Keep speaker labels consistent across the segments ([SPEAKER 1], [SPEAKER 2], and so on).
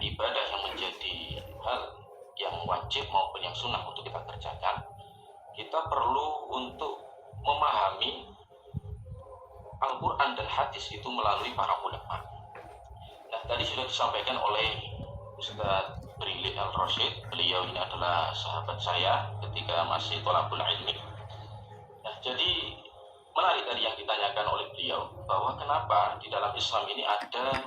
[SPEAKER 1] ibadah yang menjadi hal yang wajib maupun yang sunnah untuk kita kerjakan, kita perlu untuk memahami Al-Quran dan hadis itu melalui para ulama. Nah, tadi sudah disampaikan oleh Ustaz Brili Al-Rashid. Beliau ini adalah sahabat saya ketika masih thalabul ilmi. Nah, jadi menarik tadi yang ditanyakan oleh beliau, bahwa kenapa di dalam Islam ini ada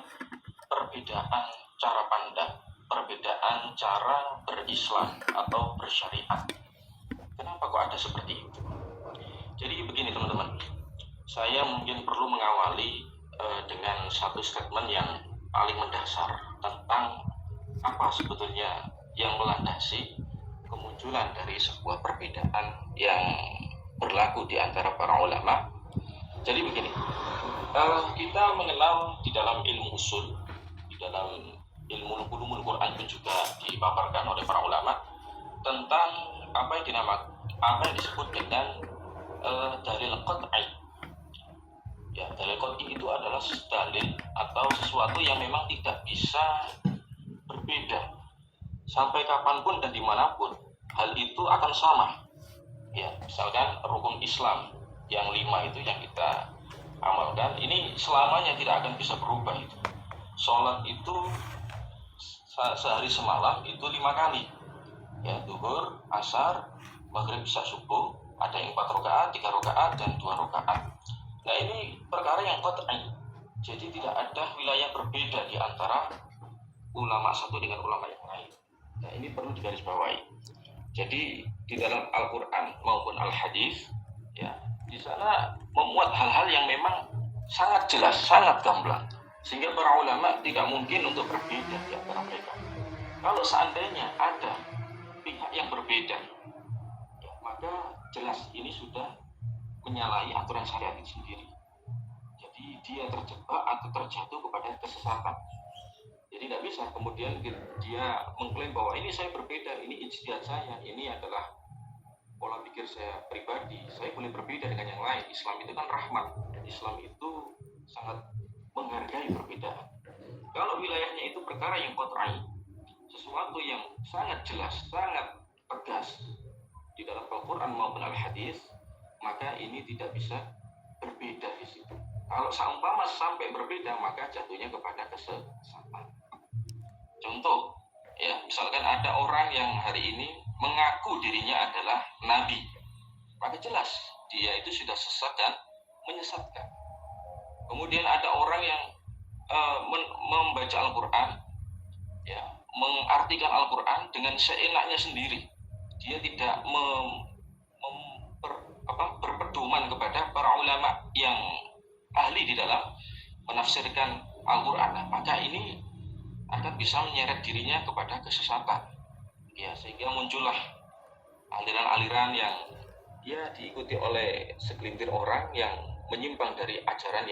[SPEAKER 1] perbedaan cara pandang, perbedaan cara berislam atau bersyariat. Kenapa kok ada seperti itu? Jadi begini teman-teman, saya mungkin perlu mengawali dengan satu statement yang paling mendasar tentang apa sebetulnya yang melandasi kemunculan dari sebuah perbedaan yang berlaku di antara para ulama. Jadi begini, kita mengenal di dalam ilmu usul, di dalam ilmu ulumul Quran pun juga dipaparkan oleh para ulama tentang apa yang disebut dengan dalil qat'i. Ya, dalil qat'i itu adalah dalil atau sesuatu yang memang tidak bisa berbeda sampai kapanpun dan dimanapun, hal itu akan sama. Ya, misalkan rukun Islam yang 5 itu yang kita amalkan, ini selamanya tidak akan bisa berubah itu. Sholat itu sehari semalam itu 5 kali. Ya, zuhur, asar, maghrib, isya, subuh, ada yang 4 rakaat, 3 rakaat, dan 2 rakaat. Nah, ini perkara yang qat'i. Jadi tidak ada wilayah berbeda di antara ulama satu dengan ulama yang lain. Nah, ini perlu digarisbawahi. Jadi di dalam Al-Quran maupun Al-Hadis, ya, di sana memuat hal-hal yang memang sangat jelas, sangat gamblang, sehingga para ulama tidak mungkin untuk berbeda di antara mereka. Kalau seandainya ada pihak yang berbeda, ya, maka jelas ini sudah menyalahi aturan syariat itu sendiri. Jadi dia terjebak atau terjatuh kepada kesesatan. Jadi tidak bisa kemudian dia mengklaim bahwa ini saya berbeda, ini ijtihad saya, ini adalah pola pikir saya pribadi, saya boleh berbeda dengan yang lain. Islam itu kan rahmat, dan Islam itu sangat menghargai perbedaan. Kalau wilayahnya itu perkara yang qat'i, sesuatu yang sangat jelas, sangat tegas di dalam Al-Quran maupun Al-Hadis, maka ini tidak bisa berbeda di situ. Kalau seumpama sampai berbeda, maka jatuhnya kepada kesesatan. Contoh, ya, misalkan ada orang yang hari ini mengaku dirinya adalah nabi, maka jelas dia itu sudah sesat dan menyesatkan. Kemudian ada orang yang membaca Al-Quran, ya, mengartikan Al-Quran dengan seenaknya sendiri. Dia tidak berpedoman kepada para ulama yang ahli di dalam menafsirkan Al-Quran. Nah, maka ini akan bisa menyeret dirinya kepada kesesatan, ya, sehingga muncullah aliran-aliran yang ya diikuti oleh segelintir orang yang menyimpang dari ajaran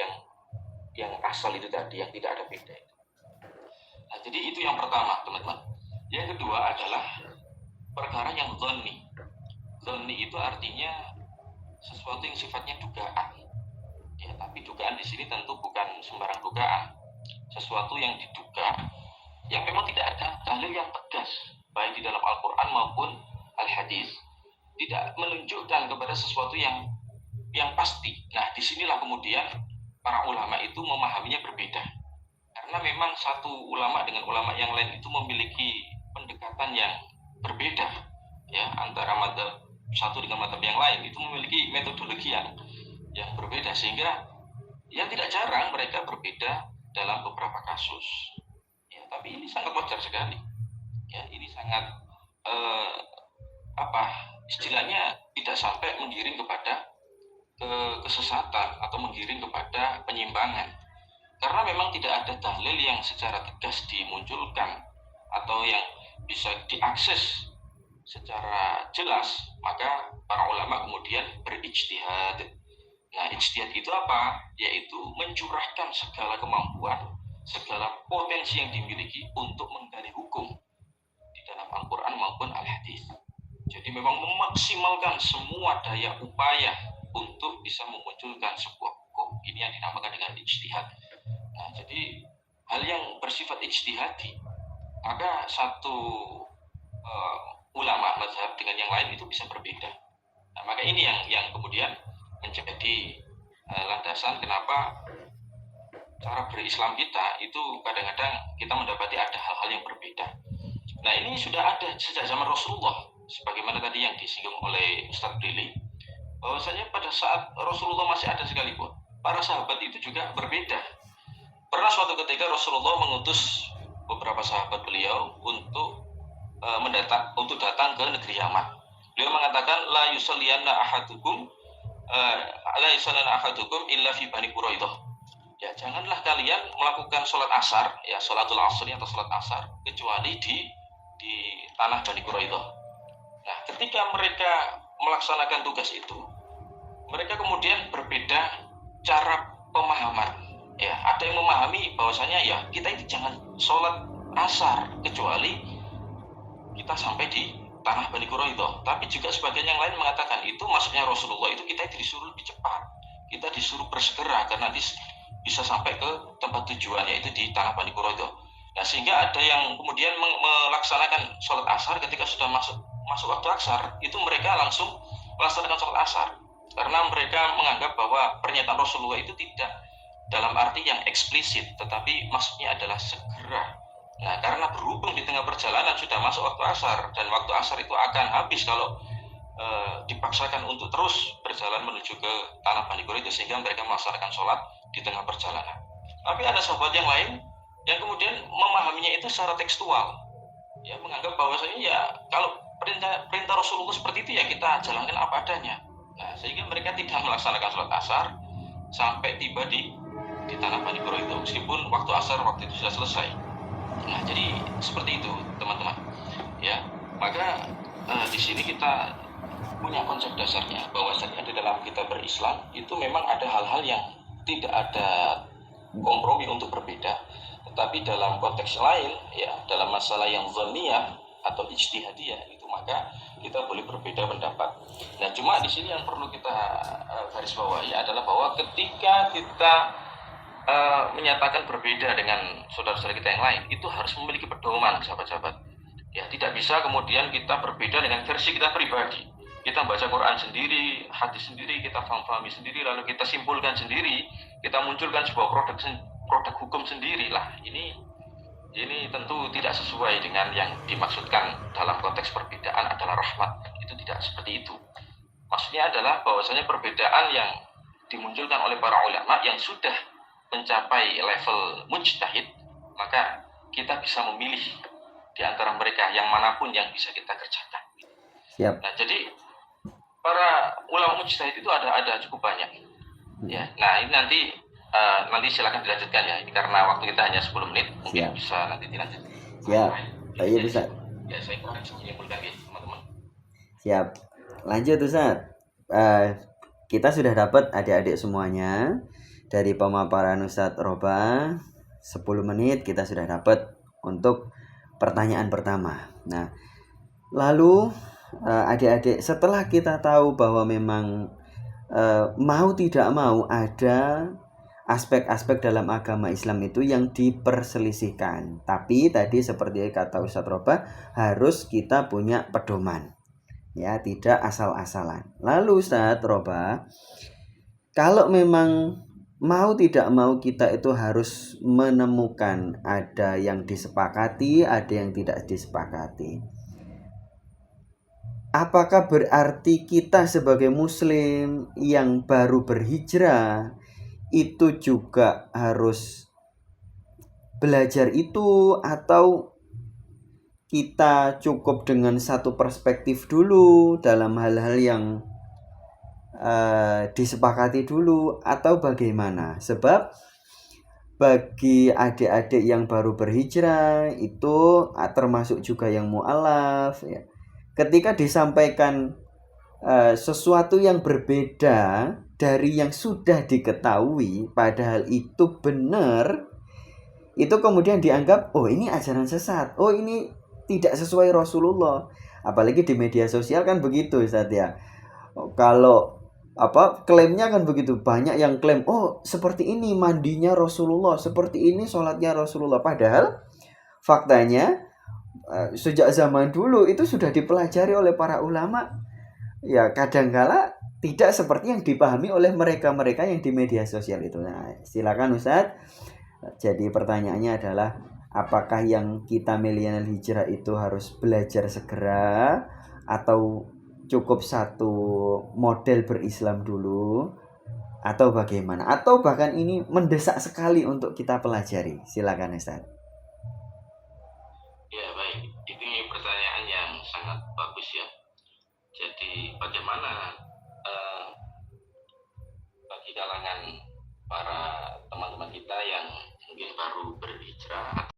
[SPEAKER 1] yang asal itu tadi, yang tidak ada beda itu. Nah, jadi itu yang pertama, teman-teman. Yang kedua adalah perkara yang dzanni. Dzanni itu artinya sesuatu yang sifatnya dugaan. Ya, tapi dugaan di sini tentu bukan sembarang dugaan. Sesuatu yang diduga, yang memang tidak ada dalil yang tegas, baik di dalam Al-Quran maupun Al-Hadis, tidak menunjukkan kepada sesuatu yang pasti. Nah, disinilah kemudian para ulama itu memahaminya berbeda, karena memang satu ulama dengan ulama yang lain itu memiliki pendekatan yang berbeda, ya, antara mazhab satu dengan mazhab yang lain itu memiliki metodologi yang berbeda, sehingga yang tidak jarang mereka berbeda dalam beberapa kasus. Ya, tapi ini sangat wajar sekali. Ya, ini sangat istilahnya tidak sampai menggiring kepada kesesatan atau menggiring kepada penyimpangan. Karena memang tidak ada dalil yang secara tegas dimunculkan atau yang bisa diakses secara jelas, maka para ulama kemudian berijtihad. Nah, ijtihad itu apa? Yaitu mencurahkan segala kemampuan, segala potensi yang dimiliki untuk menggali hukum di dalam Al-Quran maupun Al-Hadis. Jadi memang memaksimalkan semua daya upaya untuk bisa memunculkan sebuah hukum. Ini yang dinamakan dengan ijtihad. Nah, jadi hal yang bersifat ijtihadi maka satu ulama mazhab dengan yang lain itu bisa berbeda. Nah, maka ini yang kemudian menjadi landasan kenapa cara berislam kita itu kadang-kadang kita mendapati ada hal-hal yang berbeda. Nah, ini sudah ada sejak zaman Rasulullah, sebagaimana tadi yang disinggung oleh Ustadz Brili, bahwasanya pada saat Rasulullah masih ada sekalipun, para sahabat itu juga berbeda. Pernah suatu ketika Rasulullah mengutus beberapa sahabat beliau untuk datang ke negeri Yaman. Beliau mengatakan la yusalliyanna ahadukum illa fi Bani Quraidah. Ya, janganlah kalian melakukan sholat asar, ya sholatul asri atau sholat asar, kecuali di tanah Bani Quraidah. Nah, ketika mereka melaksanakan tugas itu, mereka kemudian berbeda cara pemahaman. Ya, ada yang memahami bahwasanya ya kita itu jangan sholat asar kecuali kita sampai di tanah Bani Quraidah. Tapi juga sebagian yang lain mengatakan itu maksudnya Rasulullah itu kita disuruh lebih cepat, kita disuruh bersegera karena nanti bisa sampai ke tempat tujuan, yaitu di tanah Bani Quraidah. Nah, sehingga ada yang kemudian melaksanakan sholat asar ketika sudah masuk waktu asar, itu mereka langsung melaksanakan sholat asar karena mereka menganggap bahwa pernyataan Rasulullah itu tidak dalam arti yang eksplisit, tetapi maksudnya adalah segera. Nah, karena berhubung di tengah perjalanan sudah masuk waktu asar, dan waktu asar itu akan habis kalau dipaksakan untuk terus berjalan menuju ke tanah Bani Quraidah, sehingga mereka melaksanakan sholat di tengah perjalanan. Tapi ada sahabat yang lain yang kemudian memahaminya itu secara tekstual, ya menganggap bahwasanya ya kalau perintah Rasulullah seperti itu ya kita jalankan apa adanya. Nah, sehingga mereka tidak melaksanakan sholat asar sampai tiba di tanah Bani Quraidah, meskipun waktu asar waktu itu sudah selesai. Nah, jadi seperti itu teman-teman. Ya, maka di sini kita punya konsep dasarnya bahwasanya di dalam kita berislam itu memang ada hal-hal yang tidak ada kompromi untuk berbeda, tetapi dalam konteks lain, ya dalam masalah yang zanniyah atau ijtihadiyah itu maka kita boleh berbeda pendapat. Nah, cuma di sini yang perlu kita garis bawahi adalah bahwa ketika kita menyatakan berbeda dengan saudara-saudara kita yang lain, itu harus memiliki pedoman, sahabat-sahabat. Ya, tidak bisa kemudian kita berbeda dengan versi kita pribadi. Kita baca Quran sendiri, hadis sendiri, kita fahami sendiri, lalu kita simpulkan sendiri, kita munculkan sebuah produk hukum sendiri lah. Ini tentu tidak sesuai dengan yang dimaksudkan dalam konteks perbedaan adalah rahmat. Itu tidak seperti itu. Maksudnya adalah bahwasanya perbedaan yang dimunculkan oleh para ulama yang sudah mencapai level mujtahid, maka kita bisa memilih di antara mereka yang manapun yang bisa kita kerjakan.
[SPEAKER 2] Siap.
[SPEAKER 1] Nah, jadi para ulama mujtahid itu ada cukup banyak. Ya. Nah, ini nanti silakan dilanjutkan ya. Ini karena waktu kita hanya 10 menit, mungkin
[SPEAKER 2] Siap.
[SPEAKER 1] bisa nanti dilanjutkan.
[SPEAKER 2] Siap. Iya bisa.
[SPEAKER 1] Ya, saya kurang menyimpulkan ya, teman-teman.
[SPEAKER 2] Siap. Lanjut Ustaz. Kita sudah dapat adik-adik semuanya dari pemaparan Ustadz Roba. 10 menit kita sudah dapat untuk pertanyaan pertama. Nah, lalu adik-adik, setelah kita tahu bahwa memang mau tidak mau ada aspek-aspek dalam agama Islam itu yang diperselisihkan, tapi tadi seperti kata Ustadz Roba, harus kita punya pedoman, ya tidak asal-asalan. Lalu Ustadz Roba, kalau memang mau tidak mau kita itu harus menemukan ada yang disepakati, ada yang tidak disepakati. Apakah berarti kita sebagai muslim yang baru berhijrah itu juga harus belajar itu, atau kita cukup dengan satu perspektif dulu dalam hal-hal yang disepakati dulu, atau bagaimana? Sebab bagi adik-adik yang baru berhijrah itu termasuk juga yang mu'alaf, ya, ketika disampaikan sesuatu yang berbeda dari yang sudah diketahui padahal itu benar, itu kemudian dianggap oh ini ajaran sesat, oh ini tidak sesuai Rasulullah. Apalagi di media sosial kan begitu Ustaz ya. Kalau klaimnya kan begitu, banyak yang klaim oh seperti ini mandinya Rasulullah, seperti ini sholatnya Rasulullah, padahal faktanya sejak zaman dulu itu sudah dipelajari oleh para ulama. Ya kadangkala tidak seperti yang dipahami oleh mereka-mereka yang di media sosial itu. Nah, silakan Ustadz. Jadi pertanyaannya adalah, apakah yang kita milenial hijrah itu harus belajar segera atau cukup satu model berislam dulu, atau bagaimana? Atau bahkan ini mendesak sekali untuk kita pelajari? Silakan Ustadz.
[SPEAKER 1] Ya baik, ini pertanyaan yang sangat bagus ya. Jadi bagaimana bagi kalangan para teman-teman kita yang mungkin baru berhijrah